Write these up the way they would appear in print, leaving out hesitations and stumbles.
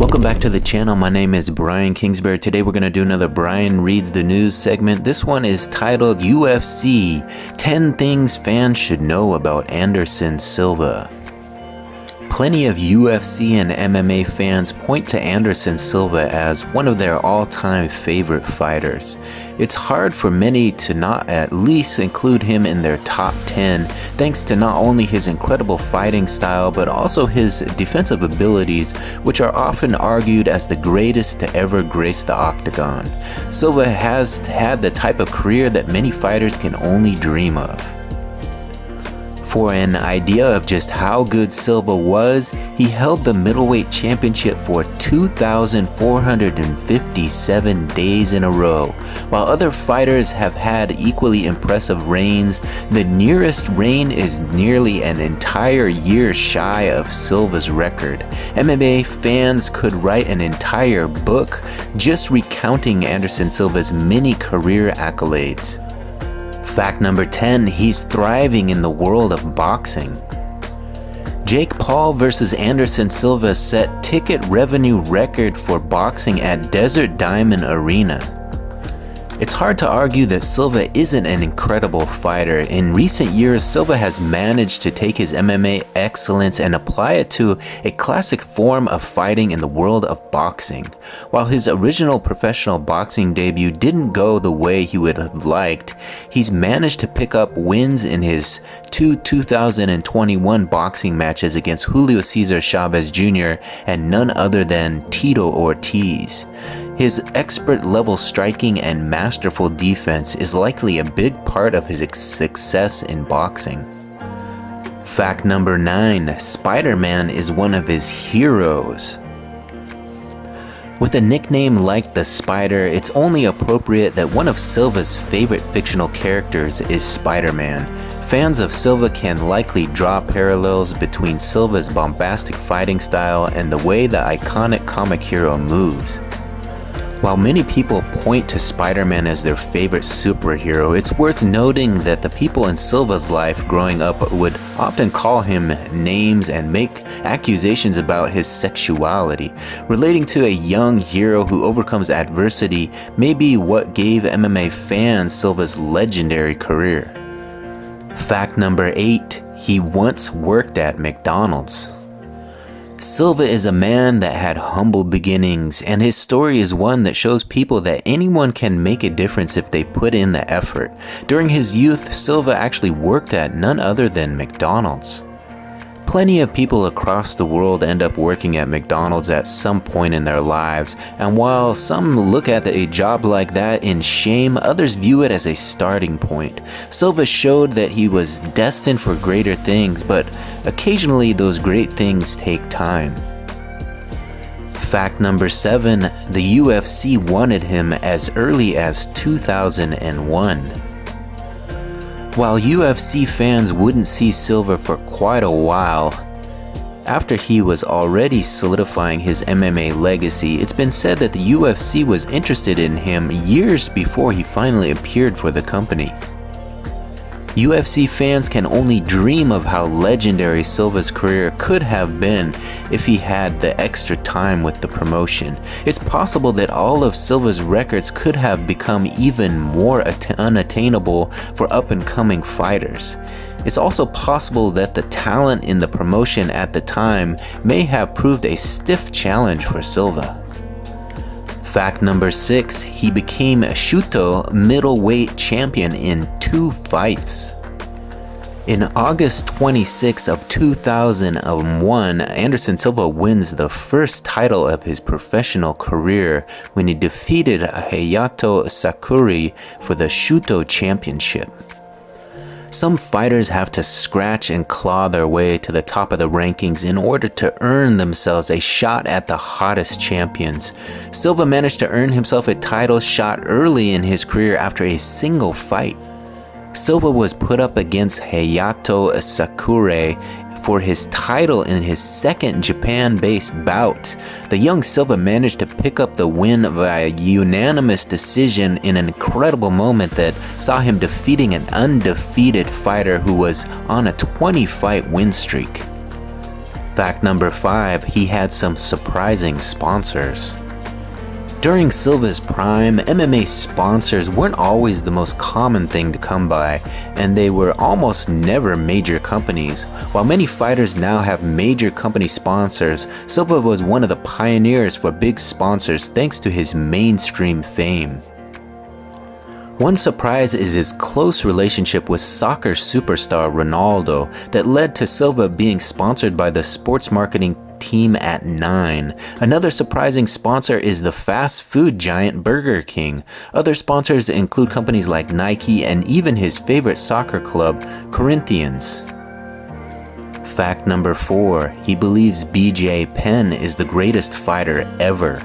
Welcome back to the channel. My name is Brian Kingsbury. Today we're going to do another Brian Reads the News segment. This one is titled UFC 10 Things Fans Should Know About Anderson Silva. Plenty of UFC and MMA fans point to Anderson Silva as one of their all-time favorite fighters. It's hard for many to not at least include him in their top 10, thanks to not only his incredible fighting style, but also his defensive abilities, which are often argued as the greatest to ever grace the octagon. Silva has had the type of career that many fighters can only dream of. For an idea of just how good Silva was, he held the middleweight championship for 2,457 days in a row. While other fighters have had equally impressive reigns, the nearest reign is nearly an entire year shy of Silva's record. MMA fans could write an entire book just recounting Anderson Silva's many career accolades. Fact number 10, he's thriving in the world of boxing. Jake Paul versus Anderson Silva set ticket revenue record for boxing at Desert Diamond Arena. It's hard to argue that Silva isn't an incredible fighter. In recent years, Silva has managed to take his MMA excellence and apply it to a classic form of fighting in the world of boxing. While his original professional boxing debut didn't go the way he would have liked, he's managed to pick up wins in his two 2021 boxing matches against Julio Cesar Chavez Jr. and none other than Tito Ortiz. His expert-level striking and masterful defense is likely a big part of his success in boxing. Fact number 9, Spider-Man is one of his heroes. With a nickname like the Spider, it's only appropriate that one of Silva's favorite fictional characters is Spider-Man. Fans of Silva can likely draw parallels between Silva's bombastic fighting style and the way the iconic comic hero moves. While many people point to Spider-Man as their favorite superhero, it's worth noting that the people in Silva's life growing up would often call him names and make accusations about his sexuality. Relating to a young hero who overcomes adversity may be what gave MMA fans Silva's legendary career. Fact number 8, he once worked at McDonald's. Silva is a man that had humble beginnings, and his story is one that shows people that anyone can make a difference if they put in the effort. During his youth, Silva actually worked at none other than McDonald's. Plenty of people across the world end up working at McDonald's at some point in their lives, and while some look at a job like that in shame, others view it as a starting point. Silva showed that he was destined for greater things, but occasionally those great things take time. Fact number 7, the UFC wanted him as early as 2001. While UFC fans wouldn't see Silva for quite a while, after he was already solidifying his MMA legacy, it's been said that the UFC was interested in him years before he finally appeared for the company. UFC fans can only dream of how legendary Silva's career could have been if he had the extra time with the promotion. It's possible that all of Silva's records could have become even more unattainable for up-and-coming fighters. It's also possible that the talent in the promotion at the time may have proved a stiff challenge for Silva. Fact number 6, he became a Shooto middleweight champion in 2 fights. In August 26 of 2001, Anderson Silva wins the first title of his professional career when he defeated Hayato Sakuri for the Shooto championship. Some fighters have to scratch and claw their way to the top of the rankings in order to earn themselves a shot at the hottest champions. Silva managed to earn himself a title shot early in his career after a single fight. Silva was put up against Hayato Sakuri for his title in his second Japan-based bout. The young Silva managed to pick up the win via unanimous decision in an incredible moment that saw him defeating an undefeated fighter who was on a 20-fight win streak. Fact number 5, he had some surprising sponsors. During Silva's prime, MMA sponsors weren't always the most common thing to come by, and they were almost never major companies. While many fighters now have major company sponsors, Silva was one of the pioneers for big sponsors thanks to his mainstream fame. One surprise is his close relationship with soccer superstar Ronaldo that led to Silva being sponsored by the sports marketing team at 9. Another surprising sponsor is the fast food giant Burger King. Other sponsors include companies like Nike and even his favorite soccer club, Corinthians. Fact number 4, he believes BJ Penn is the greatest fighter ever.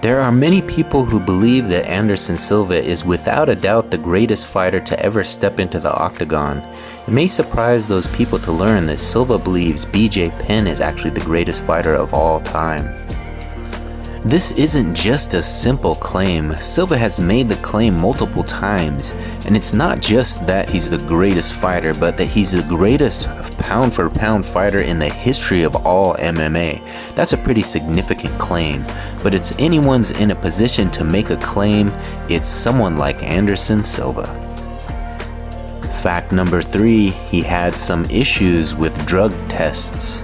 There are many people who believe that Anderson Silva is without a doubt the greatest fighter to ever step into the octagon. It may surprise those people to learn that Silva believes BJ Penn is actually the greatest fighter of all time. This isn't just a simple claim. Silva has made the claim multiple times, and it's not just that he's the greatest fighter, but that he's the greatest pound-for-pound fighter in the history of all MMA. That's a pretty significant claim, but it's anyone's in a position to make a claim. It's someone like Anderson Silva. Fact number 3, he had some issues with drug tests.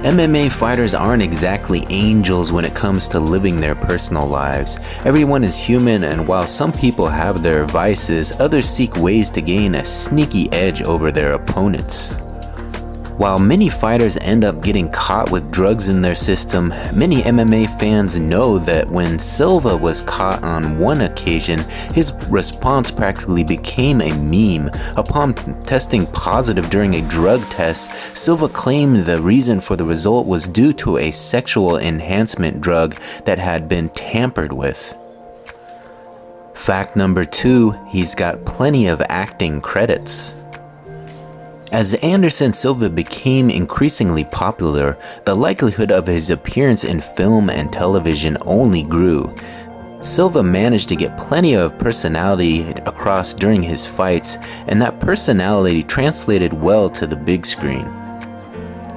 MMA fighters aren't exactly angels when it comes to living their personal lives. Everyone is human, and while some people have their vices, others seek ways to gain a sneaky edge over their opponents. While many fighters end up getting caught with drugs in their system, many MMA fans know that when Silva was caught on one occasion, his response practically became a meme. Upon testing positive during a drug test, Silva claimed the reason for the result was due to a sexual enhancement drug that had been tampered with. Fact number 2, he's got plenty of acting credits. As Anderson Silva became increasingly popular, the likelihood of his appearance in film and television only grew. Silva managed to get plenty of personality across during his fights, and that personality translated well to the big screen.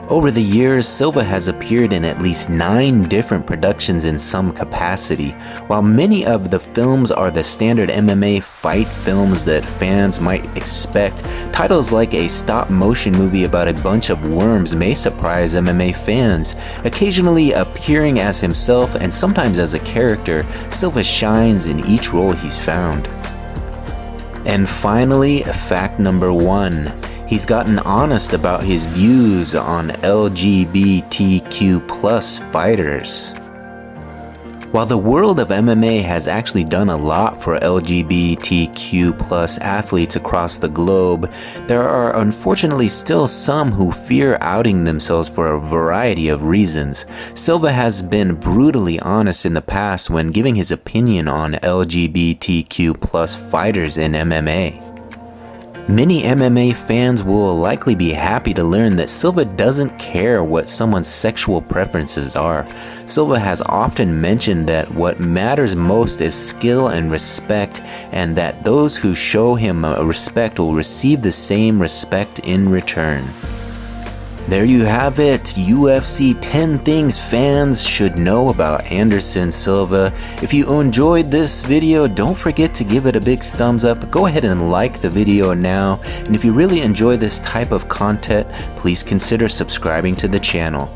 Over the years, Silva has appeared in at least 9 different productions in some capacity. While many of the films are the standard MMA fight films that fans might expect, titles like a stop-motion movie about a bunch of worms may surprise MMA fans. Occasionally appearing as himself and sometimes as a character, Silva shines in each role he's found. And finally, fact number 1. He's gotten honest about his views on LGBTQ+ fighters. While the world of MMA has actually done a lot for LGBTQ+ athletes across the globe, there are unfortunately still some who fear outing themselves for a variety of reasons. Silva has been brutally honest in the past when giving his opinion on LGBTQ+ fighters in MMA. Many MMA fans will likely be happy to learn that Silva doesn't care what someone's sexual preferences are. Silva has often mentioned that what matters most is skill and respect, and that those who show him respect will receive the same respect in return. There you have it, UFC 10 things fans should know about Anderson Silva. If you enjoyed this video, don't forget to give it a big thumbs up. Go ahead and like the video now. And if you really enjoy this type of content, please consider subscribing to the channel.